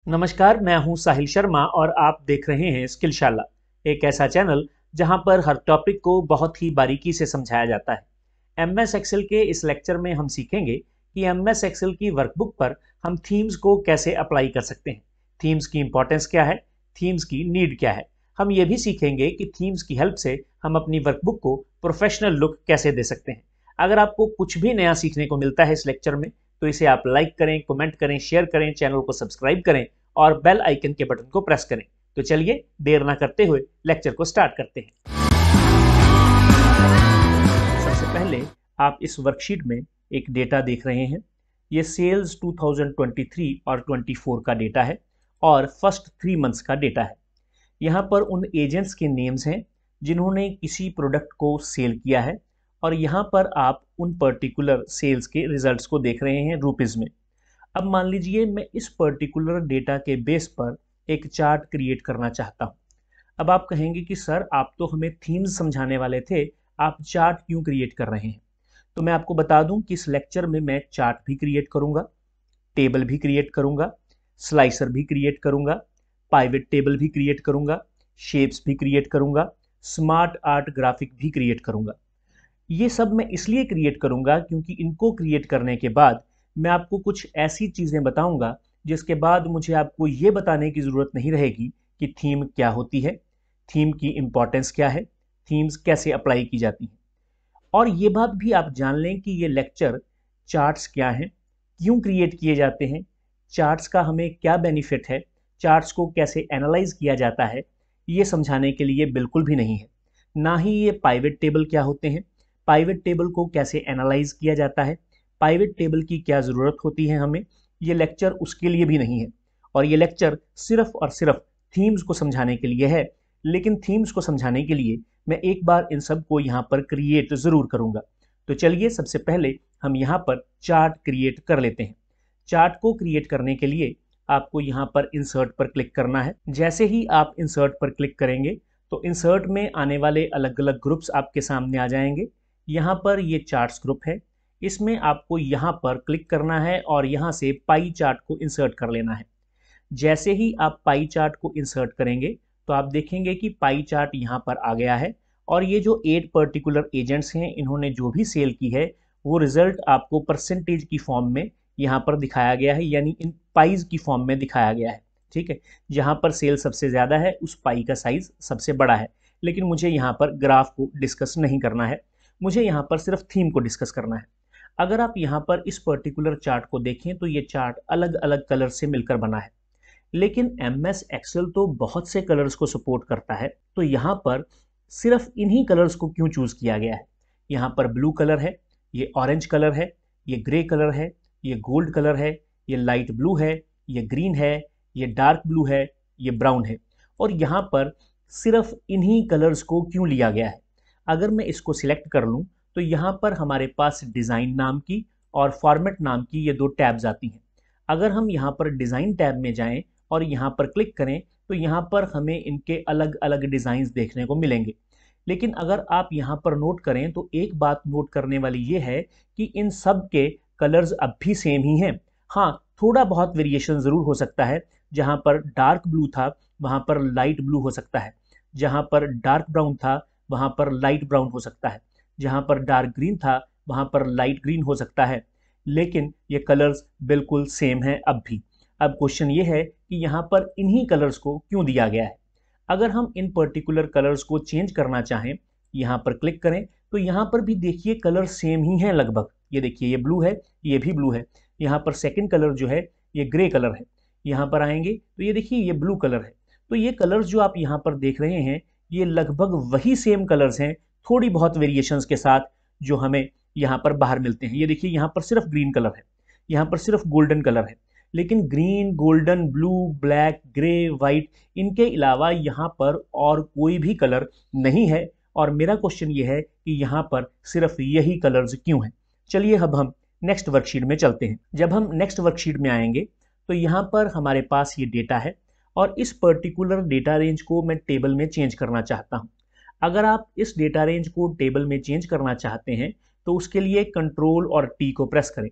नमस्कार, मैं हूं साहिल शर्मा और आप देख रहे हैं स्किलशाला, एक ऐसा चैनल जहां पर हर टॉपिक को बहुत ही बारीकी से समझाया जाता है। एमएस एक्सेल के इस लेक्चर में हम सीखेंगे कि एमएस एक्सेल की वर्कबुक पर हम थीम्स को कैसे अप्लाई कर सकते हैं, थीम्स की इंपॉर्टेंस क्या है, थीम्स की नीड क्या है। हम ये भी सीखेंगे कि थीम्स की हेल्प से हम अपनी वर्कबुक को प्रोफेशनल लुक कैसे दे सकते हैं। अगर आपको कुछ भी नया सीखने को मिलता है इस लेक्चर में, तो इसे आप लाइक करें, कमेंट करें, शेयर करें, चैनल को सब्सक्राइब करें और बेल आइकन के बटन को प्रेस करें। तो चलिए देर ना करते हुए लेक्चर को स्टार्ट करते हैं। सबसे पहले आप इस वर्कशीट में एक डेटा देख रहे हैं। ये सेल्स 2023 और 24 का डेटा है और फर्स्ट 3 मंथ्स का डेटा है। यहाँ पर उन एजेंट्स के नेम्स हैं जिन्होंने किसी प्रोडक्ट को सेल किया है और यहाँ पर आप उन पर्टिकुलर सेल्स के रिजल्ट्स को देख रहे हैं रुपीज़ में। अब मान लीजिए मैं इस पर्टिकुलर डेटा के बेस पर एक चार्ट क्रिएट करना चाहता हूं। अब आप कहेंगे कि सर आप तो हमें थीम्स समझाने वाले थे, आप चार्ट क्यों क्रिएट कर रहे हैं? तो मैं आपको बता दूं कि इस लेक्चर में मैं चार्ट भी क्रिएट करूंगा, टेबल भी क्रिएट करूंगा, स्लाइसर भी क्रिएट करूंगा, पाइवेट टेबल भी क्रिएट करूंगा, शेप्स भी क्रिएट करूंगा, स्मार्ट आर्ट ग्राफिक भी क्रिएट करूंगा। ये सब मैं इसलिए क्रिएट करूंगा क्योंकि इनको क्रिएट करने के बाद मैं आपको कुछ ऐसी चीज़ें बताऊंगा जिसके बाद मुझे आपको ये बताने की ज़रूरत नहीं रहेगी कि थीम क्या होती है, थीम की इम्पोर्टेंस क्या है, थीम्स कैसे अप्लाई की जाती हैं। और ये बात भी आप जान लें कि ये लेक्चर चार्ट्स क्या हैं, क्यों क्रिएट किए जाते हैं, चार्ट्स का हमें क्या बेनिफिट है, चार्ट्स को कैसे एनालाइज किया जाता है, ये समझाने के लिए बिल्कुल भी नहीं है। ना ही ये पाइवेट टेबल क्या होते हैं, पाइवेट टेबल को कैसे एनालाइज किया जाता है, पाइवेट टेबल की क्या ज़रूरत होती है हमें, ये लेक्चर उसके लिए भी नहीं है। और ये लेक्चर सिर्फ और सिर्फ थीम्स को समझाने के लिए है। लेकिन थीम्स को समझाने के लिए मैं एक बार इन सब को यहाँ पर क्रिएट ज़रूर करूँगा। तो चलिए सबसे पहले हम यहाँ पर चार्ट क्रिएट कर लेते हैं। चार्ट को क्रिएट करने के लिए आपको यहाँ पर इंसर्ट पर क्लिक करना है। जैसे ही आप इंसर्ट पर क्लिक करेंगे तो इंसर्ट में आने वाले अलग अलग ग्रुप्स आपके सामने आ जाएंगे। यहाँ पर ये चार्ट्स ग्रुप है, इसमें आपको यहाँ पर क्लिक करना है और यहाँ से पाई चार्ट को इंसर्ट कर लेना है। जैसे ही आप पाई चार्ट को इंसर्ट करेंगे तो आप देखेंगे कि पाई चार्ट यहाँ पर आ गया है और ये जो 8 पर्टिकुलर एजेंट्स हैं इन्होंने जो भी सेल की है वो रिजल्ट आपको परसेंटेज की फॉर्म में यहाँ पर दिखाया गया है, यानी इन पाइज की फॉर्म में दिखाया गया है। ठीक है, जहाँ पर सेल सबसे ज़्यादा है उस पाई का साइज सबसे बड़ा है। लेकिन मुझे यहाँ पर ग्राफ को डिस्कस नहीं करना है, मुझे यहाँ पर सिर्फ थीम को डिस्कस करना है। अगर आप यहाँ पर इस पर्टिकुलर चार्ट को देखें तो ये चार्ट अलग अलग कलर से मिलकर बना है। लेकिन एमएस एक्सेल तो बहुत से कलर्स को सपोर्ट करता है, तो यहाँ पर सिर्फ इन्हीं कलर्स को क्यों चूज किया गया है? यहाँ पर ब्लू कलर है, ये ऑरेंज कलर है, ये ग्रे कलर है, ये गोल्ड कलर है, ये लाइट ब्लू है, ये ग्रीन है, ये डार्क ब्लू है, ये ब्राउन है। और यहाँ पर सिर्फ इन्हीं कलर्स को क्यों लिया गया है? अगर मैं इसको सिलेक्ट कर लूँ तो यहाँ पर हमारे पास डिज़ाइन नाम की और फॉर्मेट नाम की ये 2 टैब्स आती हैं। अगर हम यहाँ पर डिज़ाइन टैब में जाएं और यहाँ पर क्लिक करें तो यहाँ पर हमें इनके अलग अलग डिज़ाइंस देखने को मिलेंगे। लेकिन अगर आप यहाँ पर नोट करें तो एक बात नोट करने वाली ये है कि इन सब के कलर्स अब भी सेम ही हैं। हाँ, थोड़ा बहुत वेरिएशन ज़रूर हो सकता है। जहाँ पर डार्क ब्लू था वहाँ पर लाइट ब्लू हो सकता है, जहाँ पर डार्क ब्राउन था वहाँ पर लाइट ब्राउन हो सकता है, जहाँ पर डार्क ग्रीन था वहाँ पर लाइट ग्रीन हो सकता है। लेकिन ये कलर्स बिल्कुल सेम हैं अब भी। अब क्वेश्चन ये है कि यहाँ पर इन्हीं कलर्स को क्यों दिया गया है? अगर हम इन पर्टिकुलर कलर्स को चेंज करना चाहें, यहाँ पर क्लिक करें तो यहाँ पर भी देखिए कलर सेम ही हैं लगभग। ये देखिए ये ब्लू है, ये भी ब्लू है। यहाँ पर सेकंड कलर जो है ये ग्रे कलर है। यहाँ पर आएंगे तो ये देखिए ये ब्लू कलर है। तो ये कलर्स जो आप यहाँ पर देख रहे हैं ये लगभग वही सेम कलर्स हैं, थोड़ी बहुत वेरिएशंस के साथ जो हमें यहाँ पर बाहर मिलते हैं। ये देखिए यहाँ पर सिर्फ ग्रीन कलर है, यहाँ पर सिर्फ गोल्डन कलर है। लेकिन green, golden, blue, black, grey, white, इनके अलावा यहाँ पर और कोई भी कलर नहीं है। और मेरा क्वेश्चन ये है कि यहाँ पर सिर्फ यही कलर्स क्यों हैं? चलिए अब हम नेक्स्ट वर्कशीट में चलते हैं। जब हम नेक्स्ट वर्कशीट में आएंगे तो यहाँ पर हमारे पास ये डेटा है और इस पर्टिकुलर डेटा रेंज को मैं टेबल में चेंज करना चाहता हूँ। अगर आप इस डेटा रेंज को टेबल में चेंज करना चाहते हैं तो उसके लिए कंट्रोल और टी को प्रेस करें।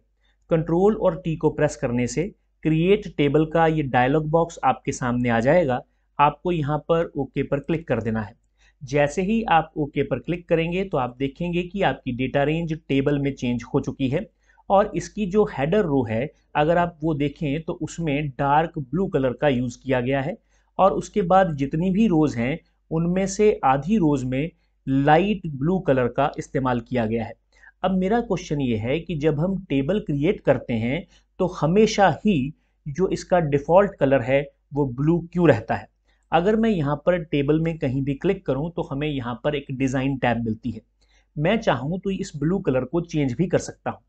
कंट्रोल और टी को प्रेस करने से क्रिएट टेबल का ये डायलॉग बॉक्स आपके सामने आ जाएगा। आपको यहाँ पर ओके पर क्लिक कर देना है। जैसे ही आप ओके पर क्लिक करेंगे तो आप देखेंगे कि आपकी डेटा रेंज टेबल में चेंज हो चुकी है और इसकी जो हेडर रो है, अगर आप वो देखें तो उसमें डार्क ब्लू कलर का यूज़ किया गया है और उसके बाद जितनी भी रोज़ हैं उनमें से आधी रोज़ में लाइट ब्लू कलर का इस्तेमाल किया गया है। अब मेरा क्वेश्चन ये है कि जब हम टेबल क्रिएट करते हैं तो हमेशा ही जो इसका डिफ़ॉल्ट कलर है वो ब्लू क्यों रहता है? अगर मैं यहाँ पर टेबल में कहीं भी क्लिक करूँ तो हमें यहाँ पर एक डिज़ाइन टैब मिलती है। मैं चाहूँ तो इस ब्लू कलर को चेंज भी कर सकता हूँ।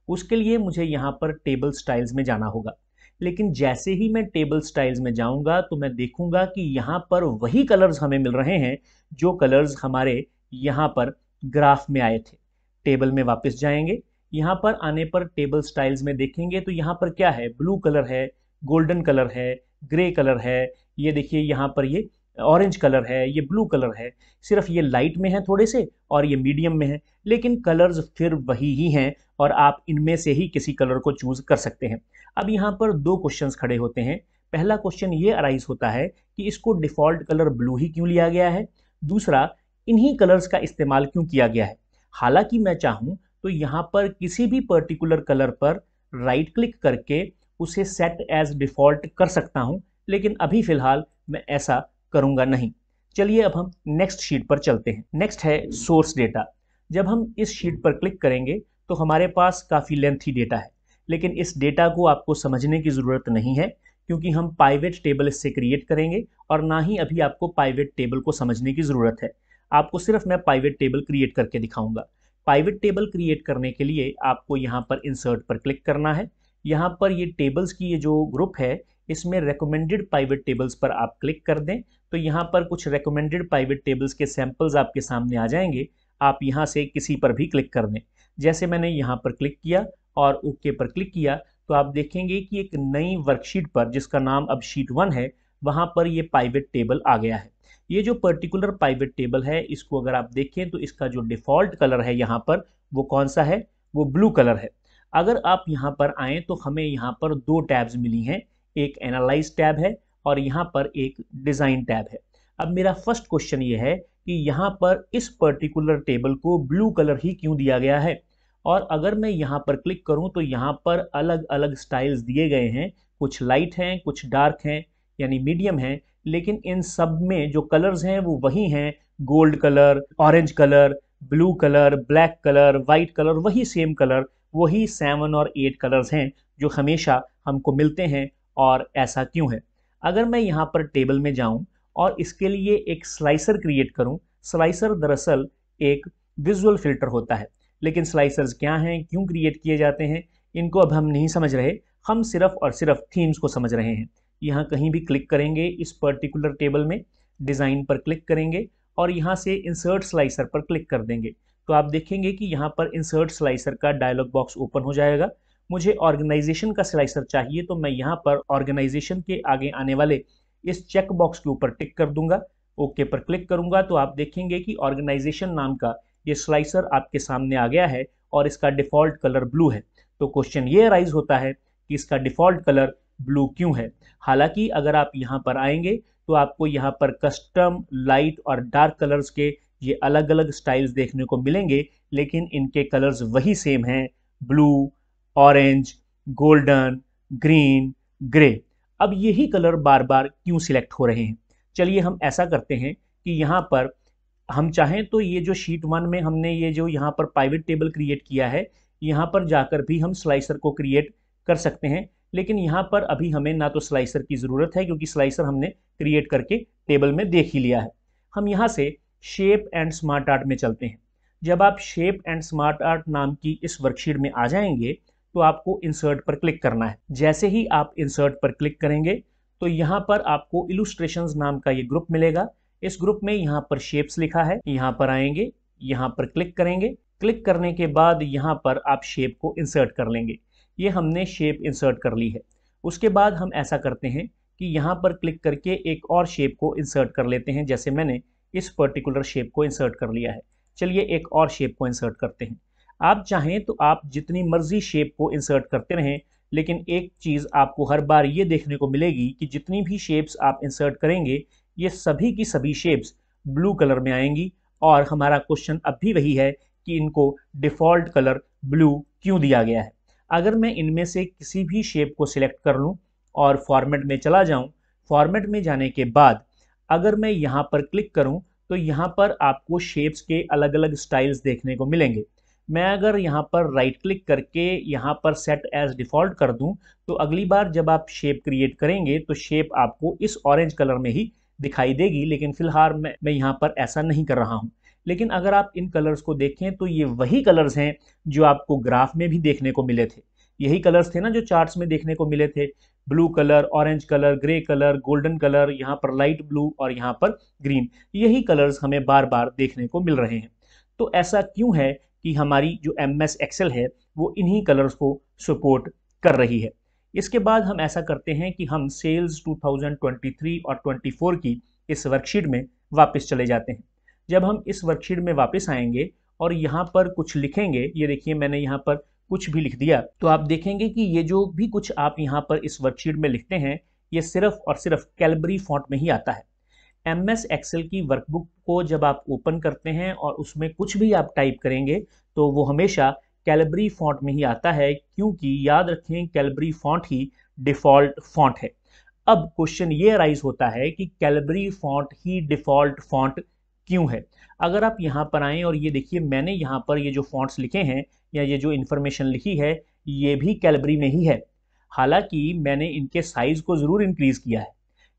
उसके लिए मुझे यहाँ पर टेबल स्टाइल्स में जाना होगा, लेकिन जैसे ही मैं टेबल स्टाइल्स में जाऊँगा तो मैं देखूँगा कि यहाँ पर वही कलर्स हमें मिल रहे हैं जो कलर्स हमारे यहाँ पर ग्राफ में आए थे। टेबल में वापस जाएंगे, यहाँ पर आने पर टेबल स्टाइल्स में देखेंगे तो यहाँ पर क्या है, ब्लू कलर है, गोल्डन कलर है, ग्रे कलर है, ये देखिए यहाँ पर ये ऑरेंज कलर है, ये ब्लू कलर है। सिर्फ ये लाइट में है थोड़े से और ये मीडियम में है, लेकिन कलर्स फिर वही ही हैं और आप इनमें से ही किसी कलर को चूज कर सकते हैं। अब यहाँ पर दो क्वेश्चंस खड़े होते हैं। पहला क्वेश्चन ये अराइज होता है कि इसको डिफॉल्ट कलर ब्लू ही क्यों लिया गया है, दूसरा इन्हीं कलर्स का इस्तेमाल क्यों किया गया है। हालांकि मैं चाहूँ तो यहाँ पर किसी भी पर्टिकुलर कलर पर राइट क्लिक करके उसे सेट एज डिफॉल्ट कर सकता हूँ, लेकिन अभी फिलहाल मैं ऐसा करूँगा नहीं। चलिए अब हम नेक्स्ट शीट पर चलते हैं। नेक्स्ट है सोर्स डेटा। जब हम इस शीट पर क्लिक करेंगे तो हमारे पास काफ़ी लेंथी डेटा है, लेकिन इस डेटा को आपको समझने की ज़रूरत नहीं है क्योंकि हम पाइवेट टेबल इससे क्रिएट करेंगे और ना ही अभी आपको पाइवेट टेबल को समझने की ज़रूरत है। आपको सिर्फ मैं पाइवेट टेबल क्रिएट करके दिखाऊंगा। पाइवेट टेबल क्रिएट करने के लिए आपको यहाँ पर इंसर्ट पर क्लिक करना है। यहाँ पर ये टेबल्स की ये जो ग्रुप है इसमें रिकमेंडेड पाइवेट टेबल्स पर आप क्लिक कर दें तो यहाँ पर कुछ रिकमेंडेड पाइवेट टेबल्स के सैंपल्स आपके सामने आ जाएंगे। आप यहाँ से किसी पर भी क्लिक कर दें। जैसे मैंने यहाँ पर क्लिक किया और ओके पर क्लिक किया तो आप देखेंगे कि एक नई वर्कशीट पर जिसका नाम अब शीट 1 है वहाँ पर ये पाइवेट टेबल आ गया है। ये जो पर्टिकुलर पाइवेट टेबल है इसको अगर आप देखें तो इसका जो डिफ़ॉल्ट कलर है यहाँ पर वो कौन सा है, वो ब्लू कलर है। अगर आप यहाँ पर आएँ तो हमें यहाँ पर दो टैब्स मिली हैं, एक एनालाइज टैब है और यहाँ पर एक डिज़ाइन टैब है। अब मेरा फर्स्ट क्वेश्चन ये है कि यहाँ पर इस पर्टिकुलर टेबल को ब्लू कलर ही क्यों दिया गया है, और अगर मैं यहाँ पर क्लिक करूँ तो यहाँ पर अलग अलग स्टाइल्स दिए गए हैं, कुछ लाइट हैं कुछ डार्क हैं यानी मीडियम हैं, लेकिन इन सब में जो कलर्स हैं वो वही हैं, gold colour, orange colour, blue colour, black colour, white colour, वही सेम कलर, वही 7 और 8 कलर्स हैं जो हमेशा हमको मिलते हैं। और ऐसा क्यों है? अगर मैं यहाँ पर टेबल में जाऊँ और इसके लिए एक स्लाइसर क्रिएट करूँ, स्लाइसर दरअसल एक विजुअल फिल्टर होता है, लेकिन स्लाइसर्स क्या हैं, क्यों क्रिएट किए जाते हैं, इनको अब हम नहीं समझ रहे, हम सिर्फ और सिर्फ थीम्स को समझ रहे हैं। यहाँ कहीं भी क्लिक करेंगे इस पर्टिकुलर टेबल में, डिज़ाइन पर क्लिक करेंगे और यहाँ से इंसर्ट स्लाइसर पर क्लिक कर देंगे तो आप देखेंगे कि यहाँ पर इंसर्ट स्लाइसर का डायलॉग बॉक्स ओपन हो जाएगा। मुझे ऑर्गेनाइजेशन का स्लाइसर चाहिए तो मैं यहाँ पर ऑर्गेनाइजेशन के आगे आने वाले इस चेक बॉक्स के ऊपर टिक कर दूंगा, ओके पर क्लिक करूंगा तो आप देखेंगे कि ऑर्गेनाइजेशन नाम का ये स्लाइसर आपके सामने आ गया है और इसका डिफ़ॉल्ट कलर ब्लू है। तो क्वेश्चन ये अराइज होता है कि इसका डिफ़ॉल्ट कलर ब्लू क्यों है। हालांकि अगर आप यहाँ पर आएंगे तो आपको यहाँ पर कस्टम लाइट और डार्क कलर्स के ये अलग अलग स्टाइल्स देखने को मिलेंगे, लेकिन इनके कलर्स वही सेम हैं, blue, orange, golden, green, grey. अब यही कलर बार बार क्यों सिलेक्ट हो रहे हैं? चलिए हम ऐसा करते हैं कि यहाँ पर हम चाहें तो ये जो शीट 1 में हमने ये जो यहाँ पर पाइवेट टेबल क्रिएट किया है यहाँ पर जाकर भी हम स्लाइसर को क्रिएट कर सकते हैं, लेकिन यहाँ पर अभी हमें ना तो स्लाइसर की ज़रूरत है क्योंकि स्लाइसर हमने क्रिएट करके टेबल में देख ही लिया है। हम यहाँ से शेप एंड स्मार्ट आर्ट में चलते हैं। जब आप शेप एंड स्मार्ट आर्ट नाम की इस वर्कशीट में आ जाएंगे तो आपको इंसर्ट पर क्लिक करना है। जैसे ही आप इंसर्ट पर क्लिक करेंगे तो यहाँ पर आपको इलुस्ट्रेशंस नाम का ये ग्रुप मिलेगा। इस ग्रुप में यहाँ पर शेप्स लिखा है, यहाँ पर आएंगे, यहाँ पर क्लिक करेंगे, क्लिक करने के बाद यहाँ पर आप शेप को इंसर्ट कर लेंगे। ये हमने शेप इंसर्ट कर ली है। उसके बाद हम ऐसा करते हैं कि यहाँ पर क्लिक करके एक और शेप को इंसर्ट कर लेते हैं, जैसे मैंने इस पर्टिकुलर शेप को इंसर्ट कर लिया है। चलिए एक और शेप को इंसर्ट करते हैं। आप चाहें तो आप जितनी मर्जी शेप को इंसर्ट करते रहें, लेकिन एक चीज़ आपको हर बार ये देखने को मिलेगी कि जितनी भी शेप्स आप इंसर्ट करेंगे ये सभी की सभी शेप्स ब्लू कलर में आएंगी, और हमारा क्वेश्चन अब भी वही है कि इनको डिफ़ॉल्ट कलर ब्लू क्यों दिया गया है। अगर मैं इनमें से किसी भी शेप को सिलेक्ट कर लूँ और फॉर्मेट में चला जाऊँ, फॉर्मेट में जाने के बाद अगर मैं यहाँ पर क्लिक करूँ तो यहाँ पर आपको शेप्स के अलग अलग स्टाइल्स देखने को मिलेंगे। मैं अगर यहाँ पर राइट क्लिक करके यहाँ पर सेट एज डिफ़ॉल्ट कर दूँ तो अगली बार जब आप शेप क्रिएट करेंगे तो शेप आपको इस ऑरेंज कलर में ही दिखाई देगी, लेकिन फिलहाल मैं यहाँ पर ऐसा नहीं कर रहा हूँ। लेकिन अगर आप इन कलर्स को देखें तो ये वही कलर्स हैं जो आपको ग्राफ में भी देखने को मिले थे। यही कलर्स थे ना जो चार्ट्स में देखने को मिले थे, blue colour, orange colour, grey colour, golden colour, यहाँ पर लाइट ब्लू और यहाँ पर ग्रीन। यही कलर्स हमें बार बार देखने को मिल रहे हैं। तो ऐसा क्यों है कि हमारी जो MS एक्सेल है वो इन्हीं कलर्स को सपोर्ट कर रही है। इसके बाद हम ऐसा करते हैं कि हम सेल्स 2023 और 24 की इस वर्कशीट में वापस चले जाते हैं। जब हम इस वर्कशीट में वापस आएंगे और यहाँ पर कुछ लिखेंगे, ये देखिए मैंने यहाँ पर कुछ भी लिख दिया, तो आप देखेंगे कि ये जो भी कुछ आप यहाँ पर इस वर्कशीट में लिखते हैं ये सिर्फ और सिर्फ कैलबरी फॉन्ट में ही आता है। MS एक्सेल की वर्कबुक को जब आप ओपन करते हैं और उसमें कुछ भी आप टाइप करेंगे तो वो हमेशा कैलबरी फॉन्ट में ही आता है, क्योंकि याद रखें कैलबरी फॉन्ट ही डिफ़ॉल्ट फॉन्ट है। अब क्वेश्चन ये अराइज होता है कि कैलबरी फॉन्ट ही डिफ़ॉल्ट फॉन्ट क्यों है। अगर आप यहाँ पर आएँ और ये देखिए मैंने यहाँ पर ये जो फॉन्ट्स लिखे हैं या ये जो इन्फॉर्मेशन लिखी है ये भी कैलबरी में ही है। हालांकि मैंने इनके साइज़ को ज़रूर इंक्रीज़ किया है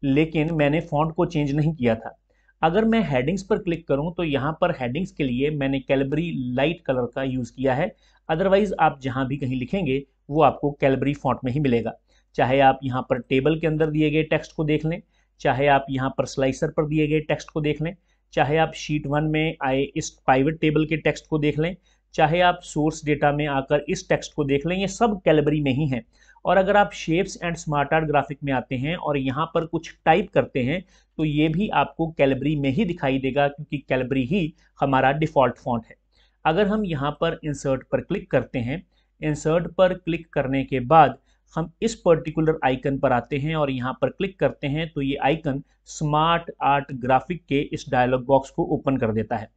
लेकिन मैंने फॉन्ट को चेंज नहीं किया था। अगर मैं हेडिंग्स पर क्लिक करूं तो यहाँ पर हेडिंग्स के लिए मैंने कैलबरी लाइट कलर का यूज़ किया है। अदरवाइज़ आप जहाँ भी कहीं लिखेंगे वो आपको कैलबरी फॉन्ट में ही मिलेगा। चाहे आप यहाँ पर टेबल के अंदर दिए गए टेक्स्ट को देख लें, चाहे आप यहाँ पर स्लाइसर पर दिए गए टेक्स्ट को देख लें, चाहे आप शीट 1 में आए इस पाइवट टेबल के टेक्स्ट को देख लें, चाहे आप सोर्स डेटा में आकर इस टेक्स्ट को देख लें, ये सब कैलबरी में ही हैं। और अगर आप shapes and smart art graphic में आते हैं और यहाँ पर कुछ टाइप करते हैं तो ये भी आपको कैलबरी में ही दिखाई देगा, क्योंकि कैलबरी ही हमारा डिफ़ॉल्ट फॉन्ट है। अगर हम यहाँ पर इंसर्ट पर क्लिक करते हैं, इंसर्ट पर क्लिक करने के बाद हम इस पर्टिकुलर आइकन पर आते हैं और यहाँ पर क्लिक करते हैं तो ये आइकन स्मार्ट आर्ट ग्राफिक के इस डायलॉग बॉक्स को ओपन कर देता है।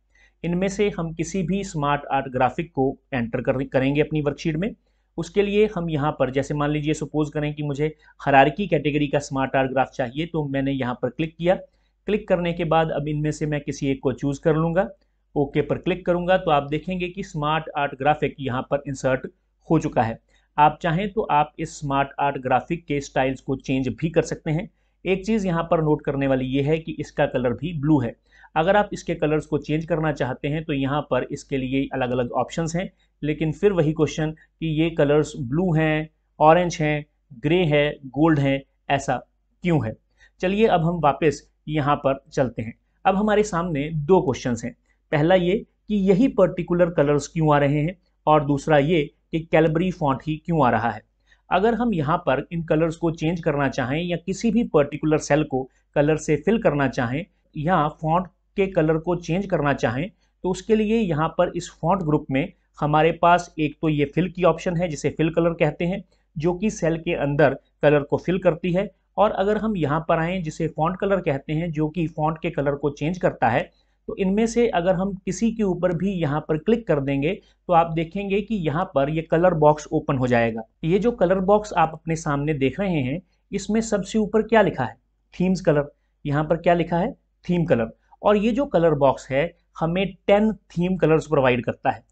इनमें से हम किसी भी स्मार्ट आर्ट ग्राफिक को एंटर करेंगे अपनी वर्कशीट में। उसके लिए हम यहाँ पर जैसे मान लीजिए सपोज करें कि मुझे हायरार्की कैटेगरी का स्मार्ट आर्ट ग्राफ चाहिए, तो मैंने यहाँ पर क्लिक किया। क्लिक करने के बाद अब इनमें से मैं किसी एक को चूज़ कर लूँगा, ओके पर क्लिक करूँगा तो आप देखेंगे कि स्मार्ट आर्ट ग्राफिक यहाँ पर इंसर्ट हो चुका है। आप चाहें तो आप इस स्मार्ट आर्ट ग्राफिक के स्टाइल्स को चेंज भी कर सकते हैं। एक चीज़ यहाँ पर नोट करने वाली ये है कि इसका कलर भी ब्लू है। अगर आप इसके कलर्स को चेंज करना चाहते हैं तो यहाँ पर इसके लिए अलग अलग ऑप्शंस हैं, लेकिन फिर वही क्वेश्चन कि ये कलर्स ब्लू हैं, ऑरेंज हैं, ग्रे है, गोल्ड हैं, ऐसा क्यों है। चलिए अब हम वापस यहाँ पर चलते हैं। अब हमारे सामने दो क्वेश्चंस हैं। पहला ये कि यही पर्टिकुलर कलर्स क्यों आ रहे हैं, और दूसरा ये कि कैलबरी फॉन्ट ही क्यों आ रहा है। अगर हम यहाँ पर इन कलर्स को चेंज करना चाहें या किसी भी पर्टिकुलर सेल को कलर से फिल करना चाहें या फॉन्ट के कलर को चेंज करना चाहें तो उसके लिए यहाँ पर इस फॉन्ट ग्रुप में हमारे पास एक तो ये फिल की ऑप्शन है जिसे फिल कलर कहते हैं, जो कि सेल के अंदर कलर को फिल करती है। और अगर हम यहाँ पर आएँ जिसे फॉन्ट कलर कहते हैं, जो कि फॉन्ट के कलर को चेंज करता है, तो इनमें से अगर हम किसी के ऊपर भी यहाँ पर क्लिक कर देंगे तो आप देखेंगे कि यहाँ पर ये कलर बॉक्स ओपन हो जाएगा। ये जो कलर बॉक्स आप अपने सामने देख रहे हैं इसमें सबसे ऊपर क्या लिखा है, थीम्स कलर। यहाँ पर क्या लिखा है, थीम कलर। और ये जो कलर बॉक्स है हमें 10 थीम कलर्स प्रोवाइड करता है।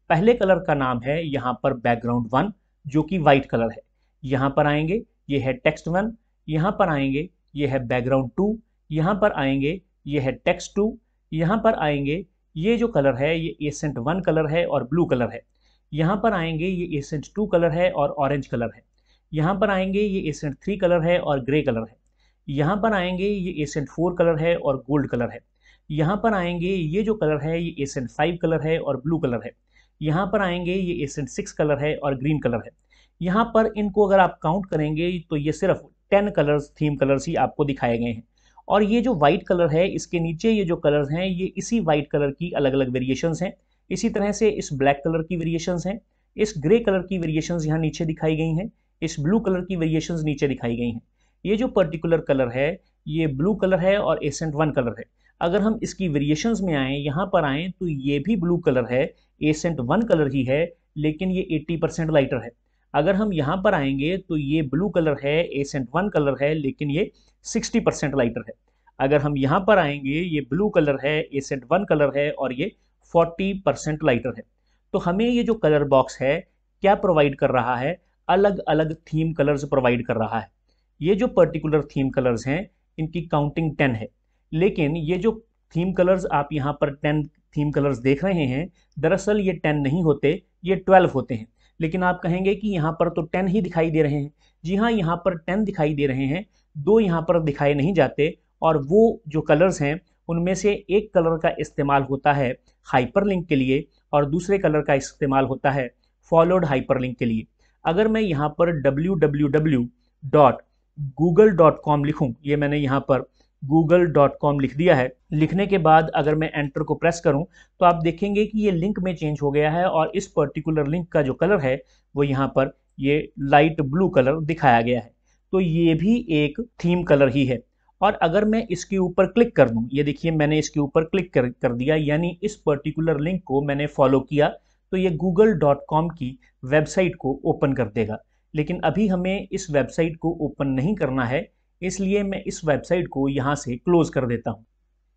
पहले कलर का नाम है यहाँ पर बैकग्राउंड 1 जो कि वाइट कलर है। यहाँ पर आएंगे ये है टेक्स्ट 1, यहाँ पर आएंगे ये है बैकग्राउंड 2, यहाँ पर आएंगे ये है टेक्स्ट 2, यहाँ पर आएंगे ये जो कलर है ये एसेंट 1 कलर है और ब्लू कलर है। यहाँ पर आएंगे ये एसेंट 2 कलर है और ऑरेंज कलर है। यहाँ पर आएंगे ये एसेंट 3 कलर है और ग्रे कलर है। यहाँ पर आएंगे ये एसेंट 4 कलर है और गोल्ड कलर है। यहाँ पर आएंगे ये जो कलर है ये एसेंट 5 कलर है और ब्लू कलर है। यहाँ पर आएंगे ये एसेंट 6 कलर है और ग्रीन कलर है। यहाँ पर इनको अगर आप काउंट करेंगे तो ये सिर्फ 10 कलर्स, थीम कलर्स ही आपको दिखाए गए हैं। और ये जो वाइट कलर है इसके नीचे ये जो कलर्स हैं ये इसी वाइट कलर की अलग अलग वेरिएशंस हैं। इसी तरह से इस ब्लैक कलर की वेरिएशंस हैं, इस ग्रे कलर की वेरिएशंस यहाँ नीचे दिखाई गई हैं, इस ब्लू कलर की वेरिएशंस नीचे दिखाई गई हैं। ये जो पर्टिकुलर कलर है ये ब्लू कलर है और एसेंट 1 कलर है। अगर हम इसकी वेरिएशंस में आएँ, यहाँ पर आएँ, तो ये भी ब्लू कलर है, एसेंट 1 कलर ही है, लेकिन ये 80% लाइटर है। अगर हम यहाँ पर आएंगे तो ये ब्लू कलर है, एसेंट 1 कलर है, लेकिन ये 60% लाइटर है। अगर हम यहाँ पर आएंगे, ये ब्लू कलर है, एसेंट 1 कलर है और ये 40% लाइटर है। तो हमें ये जो कलर बॉक्स है क्या प्रोवाइड कर रहा है? अलग अलग थीम कलर्स प्रोवाइड कर रहा है। ये जो पर्टिकुलर थीम कलर्स हैं इनकी काउंटिंग 10 है, लेकिन ये जो थीम कलर्स आप यहाँ पर 10 थीम कलर्स देख रहे हैं, दरअसल ये 10 नहीं होते, ये 12 होते हैं। लेकिन आप कहेंगे कि यहाँ पर तो 10 ही दिखाई दे रहे हैं। जी हाँ, यहाँ पर 10 दिखाई दे रहे हैं, 2 यहाँ पर दिखाए नहीं जाते, और वो जो कलर्स हैं उनमें से एक कलर का इस्तेमाल होता है हाइपरलिंक के लिए और दूसरे कलर का इस्तेमाल होता है फॉलोड हाइपरलिंक के लिए। अगर मैं यहाँ पर www.google.com लिखूं, ये मैंने यहाँ पर google.com लिख दिया है। लिखने के बाद अगर मैं एंटर को प्रेस करूं तो आप देखेंगे कि ये लिंक में चेंज हो गया है और इस पर्टिकुलर लिंक का जो कलर है वो यहाँ पर ये लाइट ब्लू कलर दिखाया गया है। तो ये भी एक थीम कलर ही है। और अगर मैं इसके ऊपर क्लिक कर दूं, ये देखिए मैंने इसके ऊपर क्लिक कर दिया, यानी इस पर्टिकुलर लिंक को मैंने फॉलो किया, तो ये google.com की वेबसाइट को ओपन कर देगा। लेकिन अभी हमें इस वेबसाइट को ओपन नहीं करना है, इसलिए मैं इस वेबसाइट को यहाँ से क्लोज कर देता हूँ।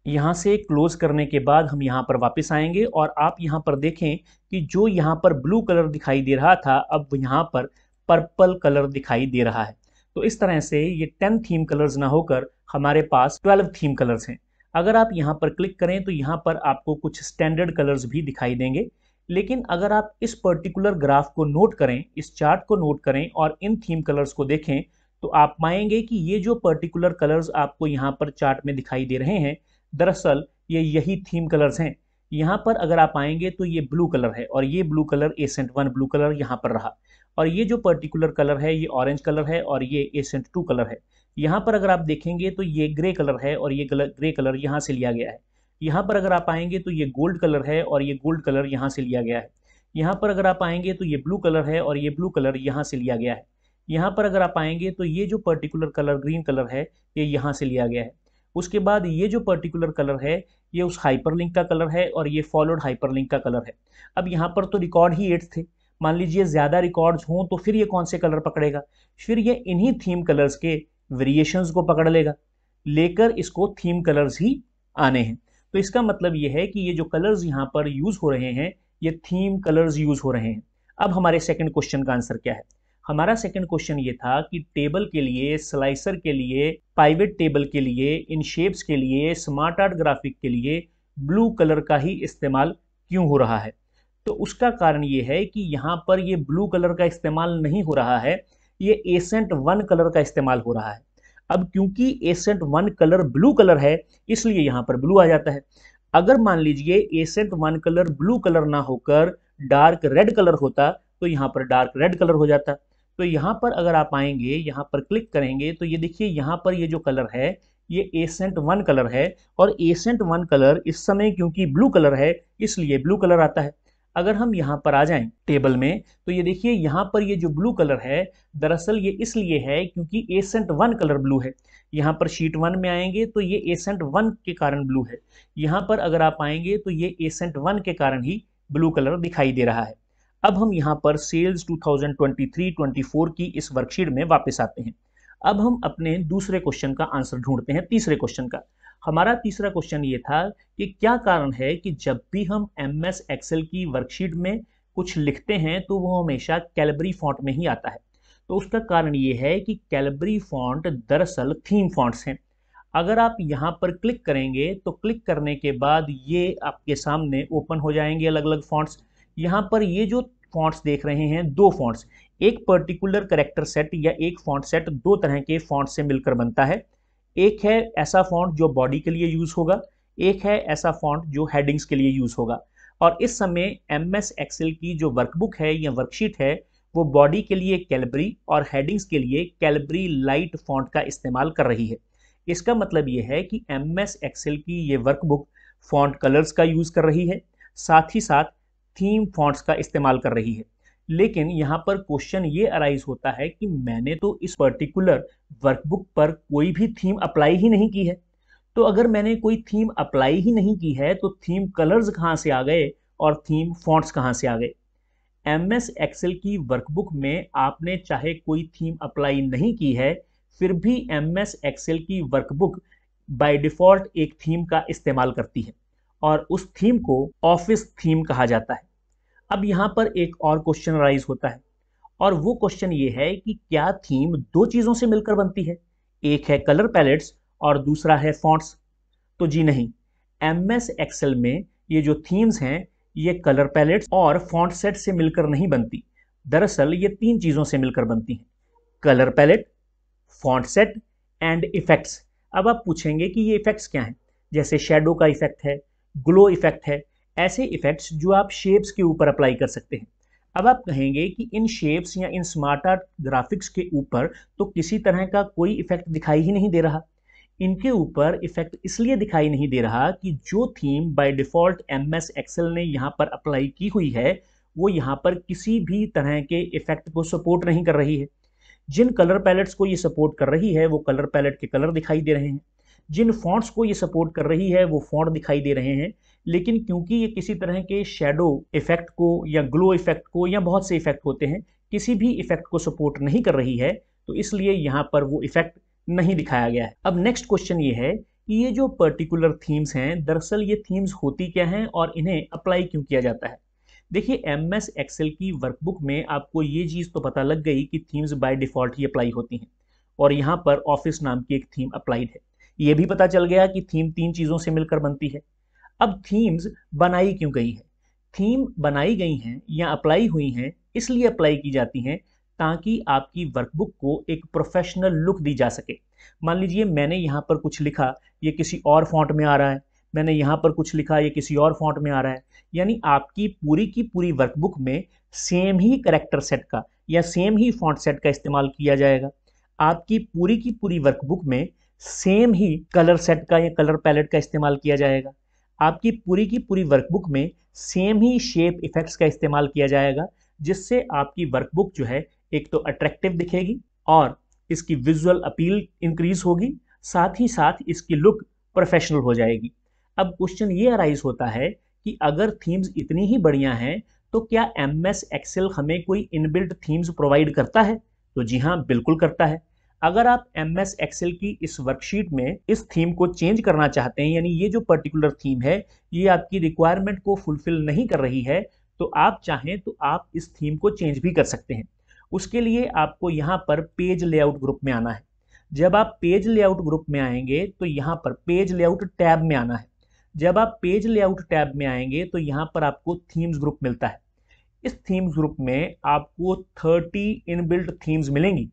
यहाँ से क्लोज करने के बाद हम यहाँ पर वापस आएंगे और आप यहाँ पर देखें कि जो यहाँ पर ब्लू कलर दिखाई दे रहा था अब यहाँ पर पर्पल कलर दिखाई दे रहा है। तो इस तरह से ये 10 थीम कलर्स ना होकर हमारे पास 12 थीम कलर्स हैं। अगर आप यहाँ पर क्लिक करें तो यहाँ पर आपको कुछ स्टैंडर्ड कलर्स भी दिखाई देंगे, लेकिन अगर आप इस पर्टिकुलर ग्राफ को नोट करें, इस चार्ट को नोट करें और इन थीम कलर्स को देखें, तो आप पाएंगे कि ये जो पर्टिकुलर कलर्स आपको यहाँ पर चार्ट में दिखाई दे रहे हैं, दरअसल ये यही थीम कलर्स हैं। यहाँ पर अगर आप आएंगे तो ये ब्लू कलर है और ये blue colour accent 1 blue colour यहाँ पर रहा, और ये जो पर्टिकुलर कलर है ये ऑरेंज कलर है और ये एसेंट 2 कलर है। यहाँ पर अगर आप देखेंगे तो ये ग्रे कलर है और ये ग्रे कलर यहाँ से लिया गया है। यहाँ पर अगर आप आएंगे तो ये गोल्ड कलर है और ये गोल्ड कलर यहाँ से लिया गया है। यहाँ पर अगर आप आएंगे तो ये ब्लू कलर है और ये ब्लू कलर यहाँ से लिया गया है। यहाँ पर अगर आप आएंगे तो ये जो पर्टिकुलर कलर ग्रीन कलर है ये यहाँ से लिया गया है। उसके बाद ये जो पर्टिकुलर कलर है ये उस हाइपरलिंक का कलर है और ये फॉलोड हाइपरलिंक का कलर है। अब यहाँ पर तो रिकॉर्ड ही 8 थे, मान लीजिए ज़्यादा रिकॉर्ड्स हों तो फिर ये कौन से कलर पकड़ेगा? फिर ये इन्हीं थीम कलर्स के वेरिएशंस को पकड़ लेगा, लेकर इसको थीम कलर्स ही आने हैं। तो इसका मतलब ये है कि ये जो कलर्स यहाँ पर यूज़ हो रहे हैं ये थीम कलर्स यूज़ हो रहे हैं। अब हमारे सेकंड क्वेश्चन का आंसर क्या है? हमारा सेकंड क्वेश्चन ये था कि टेबल के लिए, स्लाइसर के लिए, पाइवेट टेबल के लिए, इन शेप्स के लिए, स्मार्ट आर्ट ग्राफिक के लिए ब्लू कलर का ही इस्तेमाल क्यों हो रहा है? तो उसका कारण ये है कि यहाँ पर ये ब्लू कलर का इस्तेमाल नहीं हो रहा है, ये एसेंट 1 कलर का इस्तेमाल हो रहा है। अब क्योंकि एसेंट 1 कलर ब्लू कलर है इसलिए यहाँ पर ब्लू आ जाता है। अगर मान लीजिए एसेंट 1 कलर ब्लू कलर ना होकर डार्क रेड कलर होता तो यहाँ पर डार्क रेड कलर हो जाता। तो यहाँ पर अगर आप आएंगे, यहाँ पर क्लिक करेंगे तो ये देखिए यहाँ पर ये जो कलर है ये एसेंट 1 कलर है और एसेंट 1 कलर इस समय क्योंकि ब्लू कलर है इसलिए ब्लू कलर आता है। अगर हम यहाँ पर आ जाएं टेबल में तो ये देखिए यहाँ पर ये जो ब्लू कलर है दरअसल ये इसलिए है क्योंकि एसेंट 1 कलर ब्लू है। यहाँ पर शीट 1 में आएंगे तो ये एसेंट 1 के कारण ब्लू है। यहाँ पर अगर आप आएंगे तो ये एसेंट 1 के कारण ही ब्लू कलर दिखाई दे रहा है। अब हम यहाँ पर सेल्स 2023-24 की इस वर्कशीट में वापस आते हैं। अब हम अपने दूसरे क्वेश्चन का आंसर ढूंढते हैं, तीसरे क्वेश्चन का। हमारा तीसरा क्वेश्चन ये था कि क्या कारण है कि जब भी हम MS एक्सेल की वर्कशीट में कुछ लिखते हैं तो वो हमेशा कैलिबरी फॉन्ट में ही आता है। तो उसका कारण ये है कि कैलिबरी फॉन्ट दरअसल थीम फॉन्ट्स हैं। अगर आप यहाँ पर क्लिक करेंगे तो क्लिक करने के बाद ये आपके सामने ओपन हो जाएंगे अलग अलग फॉन्ट्स। यहाँ पर ये जो फॉन्ट्स देख रहे हैं, दो फॉन्ट्स, एक पर्टिकुलर कैरेक्टर सेट या एक फॉन्ट सेट दो तरह के फॉन्ट से मिलकर बनता है। एक है ऐसा फॉन्ट जो बॉडी के लिए यूज होगा, एक है ऐसा फॉन्ट जो हेडिंग्स के लिए यूज होगा। और इस समय MS एक्सेल की जो वर्कबुक है या वर्कशीट है वो बॉडी के लिए कैलिबरी और हेडिंग्स के लिए कैलिबरी लाइट फॉन्ट का इस्तेमाल कर रही है। इसका मतलब ये है कि MS एक्सेल की ये वर्कबुक फॉन्ट कलर्स का यूज कर रही है, साथ ही साथ थीम फॉन्ट्स का इस्तेमाल कर रही है। लेकिन यहाँ पर क्वेश्चन ये अराइज होता है कि मैंने तो इस पर्टिकुलर वर्कबुक पर कोई भी थीम अप्लाई ही नहीं की है। तो अगर मैंने कोई थीम अप्लाई ही नहीं की है तो थीम कलर्स कहाँ से आ गए और थीम फॉन्ट्स कहाँ से आ गए। एमएस एक्सेल की वर्कबुक में आपने चाहे कोई थीम अप्लाई नहीं की है, फिर भी एमएस एक्सेल की वर्कबुक बाय डिफॉल्ट एक थीम का इस्तेमाल करती है और उस थीम को ऑफिस थीम कहा जाता है। अब यहाँ पर एक और क्वेश्चन राइज होता है और वो क्वेश्चन ये है कि क्या थीम दो चीजों से मिलकर बनती है, एक है कलर पैलेट्स और दूसरा है फॉन्ट्स। तो जी नहीं, एमएस एक्सेल में ये जो थीम्स हैं ये कलर पैलेट्स और फॉन्ट सेट से मिलकर नहीं बनती। दरअसल ये तीन चीजों से मिलकर बनती हैं, colour palette, font set and effects. अब आप पूछेंगे कि ये इफेक्ट्स क्या हैं, जैसे शेडो का इफेक्ट है, ग्लो इफेक्ट है, ऐसे इफेक्ट्स जो आप शेप्स के ऊपर अप्लाई कर सकते हैं। अब आप कहेंगे कि इन शेप्स या इन स्मार्ट आर्ट ग्राफिक्स के ऊपर तो किसी तरह का कोई इफेक्ट दिखाई ही नहीं दे रहा। इनके ऊपर इफेक्ट इसलिए दिखाई नहीं दे रहा कि जो theme by default MS Excel ने यहाँ पर अप्लाई की हुई है वो यहाँ पर किसी भी तरह के इफेक्ट को सपोर्ट नहीं कर रही है। जिन कलर पैलेट्स को ये सपोर्ट कर रही है वो कलर पैलेट के कलर दिखाई दे रहे हैं, जिन फॉन्ट्स को ये सपोर्ट कर रही है वो फॉन्ट दिखाई दे रहे हैं। लेकिन क्योंकि ये किसी तरह के शेडो इफेक्ट को या ग्लो इफेक्ट को या बहुत से इफेक्ट होते हैं, किसी भी इफेक्ट को सपोर्ट नहीं कर रही है, तो इसलिए यहाँ पर वो इफेक्ट नहीं दिखाया गया है। अब नेक्स्ट क्वेश्चन ये है कि ये जो पर्टिकुलर थीम्स हैं दरअसल ये थीम्स होती क्या हैं और इन्हें अप्लाई क्यों किया जाता है। देखिए, एमएस एक्सेल की वर्कबुक में आपको ये चीज़ तो पता लग गई कि themes by default he apply होती हैं और यहाँ पर ऑफिस नाम की एक थीम अप्लाइड है। ये भी पता चल गया कि थीम तीन चीज़ों से मिलकर बनती है। अब थीम्स बनाई क्यों गई है। थीम बनाई गई हैं या अप्लाई हुई हैं इसलिए अप्लाई की जाती हैं ताकि आपकी वर्कबुक को एक प्रोफेशनल लुक दी जा सके। मान लीजिए मैंने यहाँ पर कुछ लिखा, ये किसी और फॉन्ट में आ रहा है, मैंने यहाँ पर कुछ लिखा, ये किसी और फॉन्ट में आ रहा है, यानी आपकी पूरी की पूरी वर्कबुक में सेम ही कैरेक्टर सेट का या सेम ही फॉन्ट सेट का इस्तेमाल किया जाएगा। आपकी पूरी की पूरी वर्कबुक में सेम ही कलर सेट का या कलर पैलेट का इस्तेमाल किया जाएगा। आपकी पूरी की पूरी वर्कबुक में सेम ही शेप इफेक्ट्स का इस्तेमाल किया जाएगा, जिससे आपकी वर्कबुक जो है एक तो अट्रैक्टिव दिखेगी और इसकी विजुअल अपील इंक्रीज होगी, साथ ही साथ इसकी लुक प्रोफेशनल हो जाएगी। अब क्वेश्चन ये अराइज होता है कि अगर थीम्स इतनी ही बढ़िया हैं तो क्या एमएस एक्सेल हमें कोई इनबिल्ट थीम्स प्रोवाइड करता है। तो जी हाँ, बिल्कुल करता है। अगर आप एमएस एक्सेल की इस वर्कशीट में इस थीम को चेंज करना चाहते हैं, यानी ये जो पर्टिकुलर थीम है ये आपकी रिक्वायरमेंट को फुलफिल नहीं कर रही है, तो आप चाहें तो आप इस थीम को चेंज भी कर सकते हैं। उसके लिए आपको यहाँ पर पेज लेआउट ग्रुप में आना है। जब आप पेज लेआउट ग्रुप में आएंगे तो यहाँ पर पेज लेआउट टैब में आना है। जब आप पेज लेआउट टैब में आएंगे तो यहाँ पर आपको थीम्स ग्रुप मिलता है। इस थीम्स ग्रुप में आपको 30 इनबिल्ट थीम्स मिलेंगी।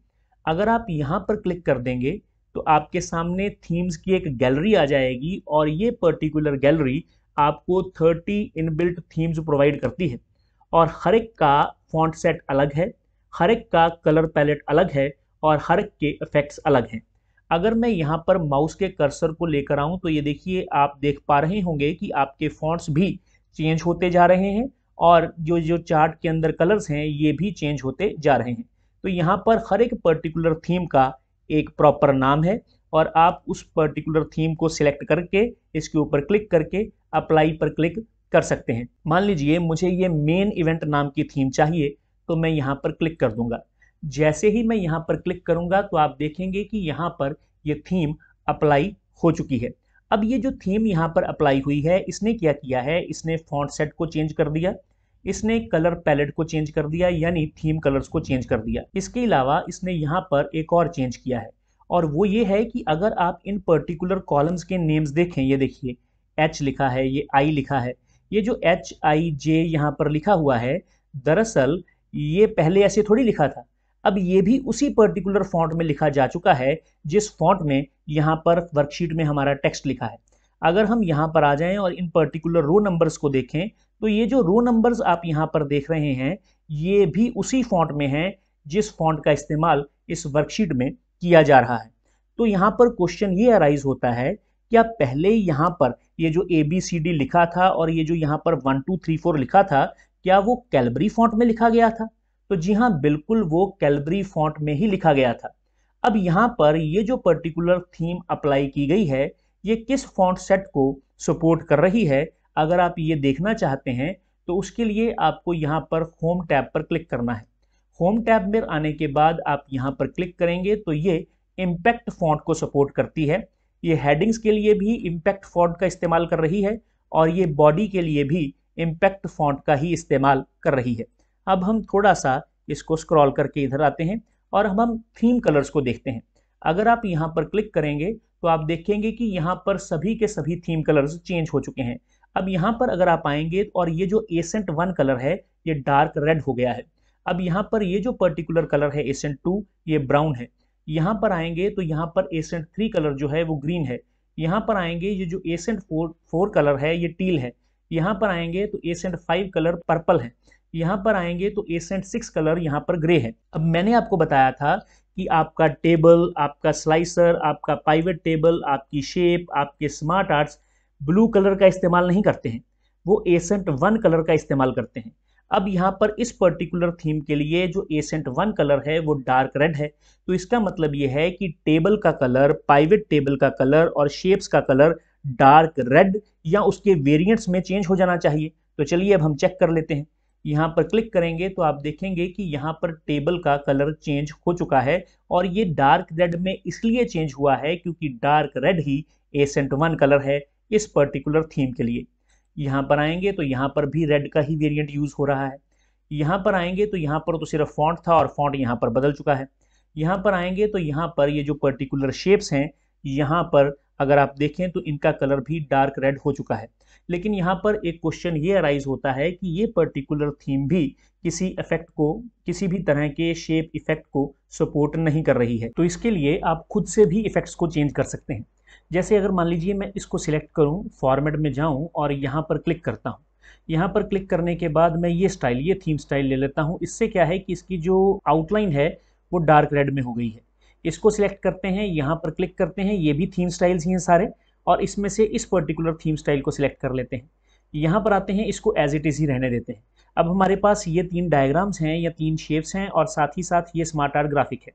अगर आप यहाँ पर क्लिक कर देंगे तो आपके सामने थीम्स की एक गैलरी आ जाएगी और ये पर्टिकुलर गैलरी आपको 30 इनबिल्ट थीम्स प्रोवाइड करती है और हर एक का फॉन्ट सेट अलग है, हर एक का कलर पैलेट अलग है और हर एक के इफेक्ट्स अलग हैं। अगर मैं यहाँ पर माउस के कर्सर को लेकर आऊँ तो ये देखिए, आप देख पा रहे होंगे कि आपके फॉन्ट्स भी चेंज होते जा रहे हैं और जो जो चार्ट के अंदर कलर्स हैं ये भी चेंज होते जा रहे हैं। तो यहाँ पर हर एक पर्टिकुलर थीम का एक प्रॉपर नाम है और आप उस पर्टिकुलर थीम को सिलेक्ट करके इसके ऊपर क्लिक करके अप्लाई पर क्लिक कर सकते हैं। मान लीजिए मुझे ये मेन इवेंट नाम की थीम चाहिए, तो मैं यहाँ पर क्लिक कर दूंगा। जैसे ही मैं यहाँ पर क्लिक करूंगा तो आप देखेंगे कि यहाँ पर ये थीम अप्लाई हो चुकी है। अब ये जो थीम यहाँ पर अप्लाई हुई है इसने क्या किया है, इसने फॉन्ट सेट को चेंज कर दिया, इसने कलर पैलेट को चेंज कर दिया, यानी थीम कलर्स को चेंज कर दिया। इसके अलावा इसने यहाँ पर एक और चेंज किया है और वो ये है कि अगर आप इन पर्टिकुलर कॉलम्स के नेम्स देखें, ये देखिए H लिखा है, ये I लिखा है, ये जो HIJ यहाँ पर लिखा हुआ है दरअसल ये पहले ऐसे थोड़ी लिखा था। अब ये भी उसी पर्टिकुलर फॉन्ट में लिखा जा चुका है जिस फॉन्ट में यहाँ पर वर्कशीट में हमारा टेक्स्ट लिखा है। अगर हम यहाँ पर आ जाएं और इन पर्टिकुलर रो नंबर्स को देखें तो ये जो रो नंबर्स आप यहाँ पर देख रहे हैं ये भी उसी फॉन्ट में हैं जिस फॉन्ट का इस्तेमाल इस वर्कशीट में किया जा रहा है। तो यहाँ पर क्वेश्चन ये अराइज होता है, क्या पहले यहाँ पर ये जो ABCD लिखा था और ये जो यहाँ पर 1 2 3 4 लिखा था, क्या वो कैलबरी फॉन्ट में लिखा गया था तो जी हाँ, बिल्कुल वो कैलबरी फॉन्ट में ही लिखा गया था। अब यहाँ पर ये जो पर्टिकुलर थीम अप्लाई की गई है, ये किस फॉन्ट सेट को सपोर्ट कर रही है, अगर आप ये देखना चाहते हैं तो उसके लिए आपको यहाँ पर होम टैब पर क्लिक करना है। होम टैब में आने के बाद आप यहाँ पर क्लिक करेंगे तो ये इम्पैक्ट फॉन्ट को सपोर्ट करती है। ये हेडिंग्स के लिए भी इम्पैक्ट फॉन्ट का इस्तेमाल कर रही है और ये बॉडी के लिए भी इम्पैक्ट फॉन्ट का ही इस्तेमाल कर रही है। अब हम थोड़ा सा इसको स्क्रॉल करके इधर आते हैं और हम थीम कलर्स को देखते हैं। अगर आप यहाँ पर क्लिक करेंगे तो आप देखेंगे कि यहाँ पर सभी के सभी थीम कलर्स चेंज हो चुके हैं। अब यहाँ पर अगर आप आएंगे और ये जो एसेंट 1 कलर है ये डार्क रेड हो गया है। अब यहाँ पर ये जो पर्टिकुलर कलर है एसेंट 2 ये ब्राउन है। यहाँ पर आएंगे तो यहाँ पर एसेंट 3 कलर जो है वो ग्रीन है। यहाँ पर आएंगे ये जो एसेंट 4 कलर है ये टील है। यहाँ पर आएंगे तो एसेंट 5 कलर पर्पल है। यहाँ पर आएंगे तो एसेंट 6 कलर यहाँ पर ग्रे है। अब मैंने आपको बताया था कि आपका टेबल, आपका स्लाइसर, आपका पाइवेट टेबल, आपकी शेप, आपके स्मार्ट आर्ट्स ब्लू कलर का इस्तेमाल नहीं करते हैं, वो एसेंट 1 कलर का इस्तेमाल करते हैं। अब यहाँ पर इस पर्टिकुलर थीम के लिए जो एसेंट 1 कलर है वो डार्क रेड है, तो इसका मतलब ये है कि टेबल का कलर, पाइवेट टेबल का कलर और शेप्स का कलर डार्क रेड या उसके वेरिएंट्स में चेंज हो जाना चाहिए। तो चलिए अब हम चेक कर लेते हैं। यहाँ पर क्लिक करेंगे तो आप देखेंगे कि यहाँ पर टेबल का कलर चेंज हो चुका है और ये डार्क रेड में इसलिए चेंज हुआ है क्योंकि डार्क रेड ही एसेंट 1 कलर है इस पर्टिकुलर थीम के लिए। यहाँ पर आएंगे तो यहाँ पर भी रेड का ही वेरिएंट यूज हो रहा है। यहाँ पर आएंगे तो यहाँ पर तो सिर्फ फॉन्ट था और फॉन्ट यहाँ पर बदल चुका है। यहाँ पर आएंगे तो यहाँ पर ये जो पर्टिकुलर शेप्स हैं यहाँ पर अगर आप देखें तो इनका कलर भी डार्क रेड हो चुका है। लेकिन यहाँ पर एक क्वेश्चन ये अराइज होता है कि ये पर्टिकुलर थीम भी किसी इफेक्ट को, किसी भी तरह के शेप इफेक्ट को सपोर्ट नहीं कर रही है। तो इसके लिए आप खुद से भी इफेक्ट्स को चेंज कर सकते हैं। जैसे अगर मान लीजिए मैं इसको सिलेक्ट करूं, फॉर्मेट में जाऊं और यहाँ पर क्लिक करता हूं। यहाँ पर क्लिक करने के बाद मैं ये स्टाइल, ये थीम स्टाइल ले लेता हूं। इससे क्या है कि इसकी जो आउटलाइन है वो डार्क रेड में हो गई है। इसको सिलेक्ट करते हैं, यहाँ पर क्लिक करते हैं, ये भी थीम स्टाइल्स ही हैं सारे, और इसमें से इस पर्टिकुलर थीम स्टाइल को सिलेक्ट कर लेते हैं। यहाँ पर आते हैं, इसको एज इट इज ही रहने देते हैं। अब हमारे पास ये 3 डायग्राम्स हैं या 3 शेप्स हैं और साथ ही साथ ये स्मार्ट आर्ट ग्राफिक है।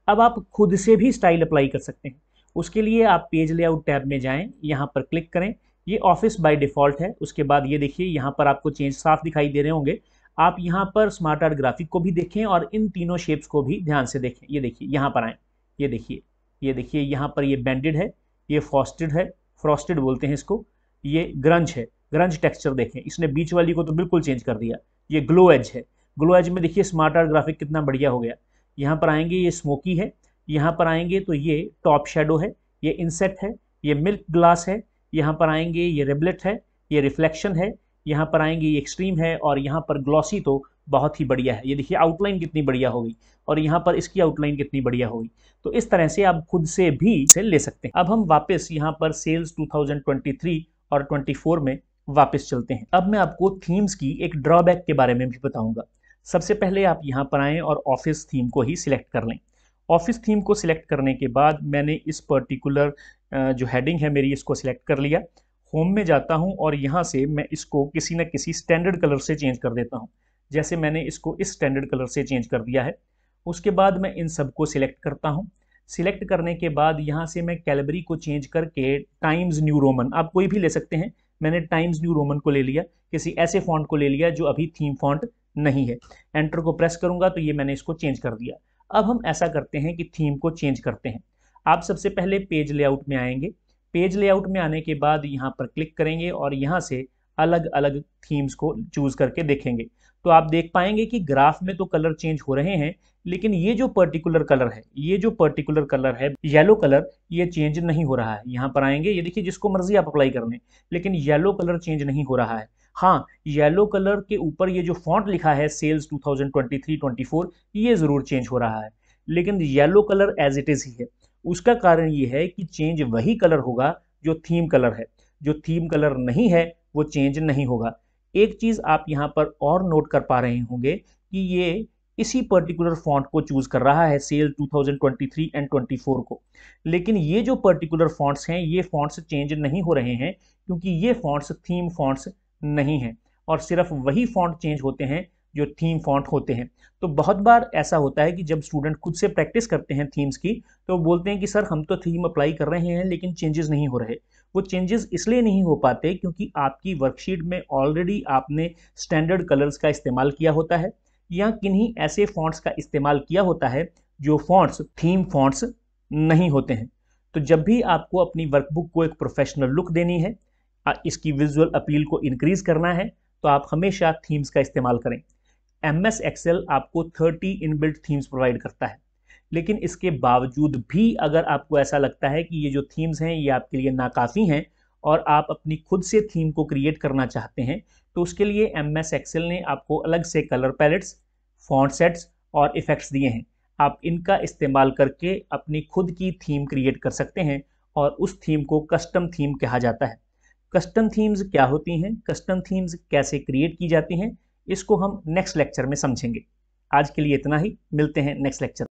अब आप खुद से भी स्टाइल अप्लाई कर सकते हैं। उसके लिए आप पेज लेआउट टैब में जाएं, यहाँ पर क्लिक करें। ये ऑफिस बाय डिफ़ॉल्ट है। उसके बाद ये देखिए यहाँ पर आपको चेंज साफ दिखाई दे रहे होंगे। आप यहाँ पर स्मार्ट आर्ट ग्राफिक को भी देखें और इन तीनों शेप्स को भी ध्यान से देखें। ये देखिए यहाँ पर आएँ, ये देखिए, ये देखिए यहाँ पर ये बैंडेड है, ये फ्रॉस्टेड है, फ्रॉस्टेड बोलते हैं इसको, ये ग्रंज है, ग्रंज टेक्सचर देखें, इसने बीच वाली को तो बिल्कुल चेंज कर दिया। ये ग्लो एज है, ग्लो एज में देखिए स्मार्ट आर्ट ग्राफिक कितना बढ़िया हो गया। यहाँ पर आएंगे ये स्मोकी है, यहाँ पर आएंगे तो ये टॉप शेडो है, ये इनसेट है, ये मिल्क ग्लास है, यहाँ पर आएंगे ये रेबलेट है, ये रिफ्लेक्शन है, यहाँ पर आएंगे ये एक्सट्रीम है और यहाँ पर ग्लॉसी तो बहुत ही बढ़िया है। ये देखिए आउटलाइन कितनी बढ़िया होगी और यहाँ पर इसकी आउटलाइन कितनी बढ़िया होगी। तो इस तरह से आप खुद से भी इसे ले सकते हैं। अब हम वापस यहाँ पर सेल्स 2023 और 24 में वापस चलते हैं। अब मैं आपको थीम्स की एक ड्रॉबैक के बारे में भी बताऊंगा। सबसे पहले आप यहाँ पर आएँ और ऑफिस थीम को ही सिलेक्ट कर लें। ऑफिस थीम को सिलेक्ट करने के बाद मैंने इस पर्टिकुलर जो हेडिंग है मेरी, इसको सिलेक्ट कर लिया। होम में जाता हूं और यहाँ से मैं इसको किसी न किसी स्टैंडर्ड कलर से चेंज कर देता हूं। जैसे मैंने इसको इस स्टैंडर्ड कलर से चेंज कर दिया है। उसके बाद मैं इन सबको सिलेक्ट करता हूं। सिलेक्ट करने के बाद यहाँ से मैं कैलबरी को चेंज करके टाइम्स न्यू रोमन, आप कोई भी ले सकते हैं, मैंने टाइम्स न्यू रोमन को ले लिया, किसी ऐसे फॉन्ट को ले लिया जो अभी थीम फॉन्ट नहीं है। एंटर को प्रेस करूंगा तो ये मैंने इसको चेंज कर दिया। अब हम ऐसा करते हैं कि थीम को चेंज करते हैं। आप सबसे पहले पेज लेआउट में आएंगे। पेज लेआउट में आने के बाद यहाँ पर क्लिक करेंगे और यहाँ से अलग अलग थीम्स को चूज करके देखेंगे। तो आप देख पाएंगे कि ग्राफ में तो कलर चेंज हो रहे हैं, लेकिन ये जो पर्टिकुलर कलर है, ये जो पर्टिकुलर कलर है येलो कलर, ये चेंज नहीं हो रहा है। यहाँ पर आएंगे, ये देखिए जिसको मर्जी आप अप्लाई कर लें, लेकिन येलो कलर चेंज नहीं हो रहा है। हाँ, येलो कलर के ऊपर ये जो फॉन्ट लिखा है सेल्स 2023-24, ये जरूर चेंज हो रहा है, लेकिन yellow colour as it is ही है। उसका कारण ये है कि चेंज वही कलर होगा जो थीम कलर है, जो थीम कलर नहीं है वो चेंज नहीं होगा। एक चीज आप यहाँ पर और नोट कर पा रहे होंगे कि ये इसी पर्टिकुलर फॉन्ट को चूज कर रहा है सेल 2023 एंड 24 को, लेकिन ये जो पर्टिकुलर फॉन्ट्स हैं ये फॉन्ट्स चेंज नहीं हो रहे हैं क्योंकि ये फॉन्ट्स थीम फॉन्ट्स नहीं हैं और सिर्फ वही फॉन्ट चेंज होते हैं जो थीम फॉन्ट होते हैं। तो बहुत बार ऐसा होता है कि जब स्टूडेंट खुद से प्रैक्टिस करते हैं थीम्स की, तो बोलते हैं कि सर हम तो थीम अप्लाई कर रहे हैं लेकिन चेंजेस नहीं हो रहे। वो चेंजेस इसलिए नहीं हो पाते क्योंकि आपकी वर्कशीट में ऑलरेडी आपने स्टैंडर्ड कलर्स का इस्तेमाल किया होता है या किन्हीं ऐसे फॉन्ट्स का इस्तेमाल किया होता है जो फॉन्ट्स थीम फॉन्ट्स नहीं होते हैं। तो जब भी आपको अपनी वर्कबुक को एक प्रोफेशनल लुक देनी है, इसकी विजुअल अपील को इंक्रीज करना है, तो आप हमेशा थीम्स का इस्तेमाल करें। MS एक्सेल आपको 30 इनबिल्ट थीम्स प्रोवाइड करता है, लेकिन इसके बावजूद भी अगर आपको ऐसा लगता है कि ये जो थीम्स हैं ये आपके लिए नाकाफ़ी हैं और आप अपनी खुद से थीम को क्रिएट करना चाहते हैं, तो उसके लिए MS एक्सेल ने आपको अलग से कलर पैलेट्स, फॉन्ट सेट्स और इफ़ेक्ट्स दिए हैं। आप इनका इस्तेमाल करके अपनी खुद की थीम क्रिएट कर सकते हैं और उस थीम को कस्टम थीम कहा जाता है। कस्टम थीम्स क्या होती हैं, कस्टम थीम्स कैसे क्रिएट की जाती हैं, इसको हम नेक्स्ट लेक्चर में समझेंगे। आज के लिए इतना ही, मिलते हैं नेक्स्ट लेक्चर।